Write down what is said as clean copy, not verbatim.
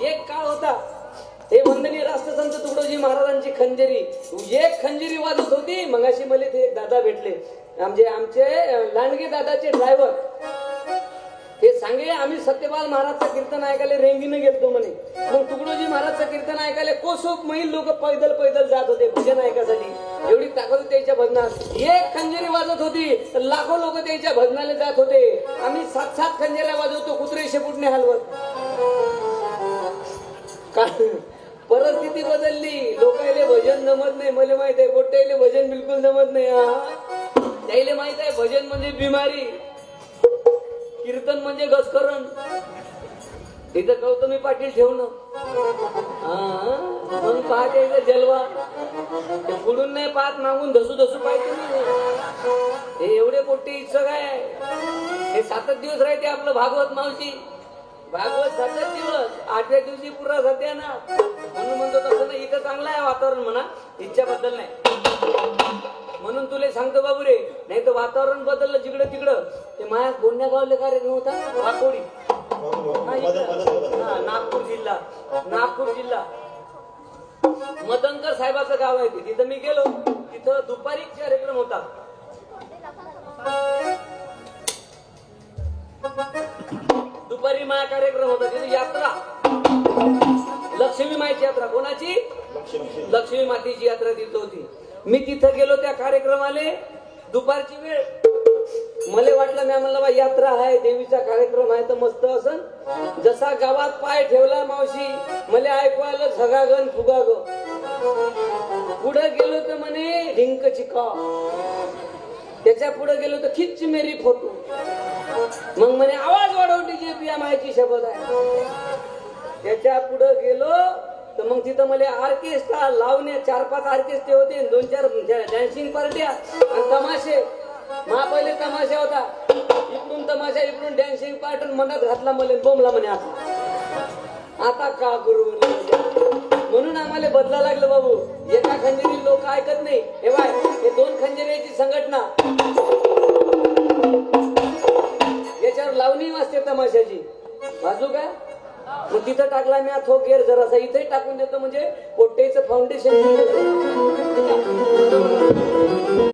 एक काळ होता, हे वंदनीय राष्ट्रसंत तुकडोजी महाराजांची खंजेरी, एक खंजेरी वाजत होती. मगाशी मला ते एक दादा भेटले, आमचे लांडगे दादाचे ड्रायव्हर. ते सांगे आम्ही सत्यपाल महाराजचं कीर्तन ऐकायला रेंगीनं गेलतो म्हणे. मग तुकडोजी महाराजचं कीर्तन ऐकायला कोसोक मैल लोक पैदल पैदल जात होते भजन ऐकायसाठी. एवढी ताकद होती त्याच्या भजनात. एक खंजेरी वाजत होती तर लाखो लोक त्याच्या भजनाला जात होते. आम्ही 7-7 खंजेऱ्या वाजवतो, कुत्रे शेपूटने हलवत. परिस्थिती बदलली, लोकायले भजन जमत नाही. मला माहित आहे पोट्याले भजन बिलकुल जमत नाही. त्याला माहित आहे भजन म्हणजे बिमारी, कीर्तन म्हणजे घसकरण. इथं गौतमी पाटील ठेवणं मग पाहते जलवा. ते पुढून नाही पाहत, मागून धसू धसू पाहिजे. हे एवढे पोट्टे इच्छा काय हे 7 दिवस राहते आपलं भागवत मावशी. भागवत 7 दिवस, 8व्या दिवशी पुरा सत्या ना. म्हणून म्हणतो तसं नाही, इथं चांगलं आहे वातावरण म्हणा, इच्छाबद्दल नाही. म्हणून तुला सांगतो बाबू रे, नाही तर वातावरण बदललं जिकडं तिकडं. ते माया गोंड्या गावले कार्यक्रम होता वाकोडी, नागपूर जिल्हा मदनकर साहेबाचं गाव आहे. तिथं मी गेलो, तिथं दुपारी कार्यक्रम होता. दुपारी माया कार्यक्रम होता, तिथे यात्रा, लक्ष्मी माईची यात्रा. कोणाची? लक्ष्मी मातेची यात्रा तिथं होती. मी तिथं गेलो त्या कार्यक्रमाले, दुपारची वेळ. मला वाटलं, मी म्हणलं बा यात्रा आहे, देवीचा कार्यक्रम आहे तर मस्त असन. जसा गावात पाय ठेवला मावशी, मला ऐकवायला झगागन फुगाग. पुढे गेलो तर म्हणे ढिंक चिका, त्याच्या पुढे गेलो तर खिच्च मेरी फोटो. मग म्हणे आवाज वाढवटी जे पिया मायची शपथ आहे. त्याच्या पुढे गेलो तर मग तिथं मला ऑर्केस्ट्रा लावणे, 4-5 ऑर्केस्ट्रे होते, 2-4 डॅन्सिंग पार्ट्या आणि तमाशे. मा पहिले तमाशा होता, इकडून तमाशा, इकडून डॅन्सिंग पार्ट. मनात घातला मला, बोंबला म्हणे आता का करू. म्हणून आम्हाला बदला लागलं बाबू. एका खंजेरी लोक ऐकत नाही. हे बाय, हे 2 खंजेरीची संघटना, याच्यावर लावणी वाजते तमाशाची. बाजू काय मग तिथं टाकला मी थो गेर जरासा, इथे टाकून देतो म्हणजे पोट्टेचं फाउंडेशन.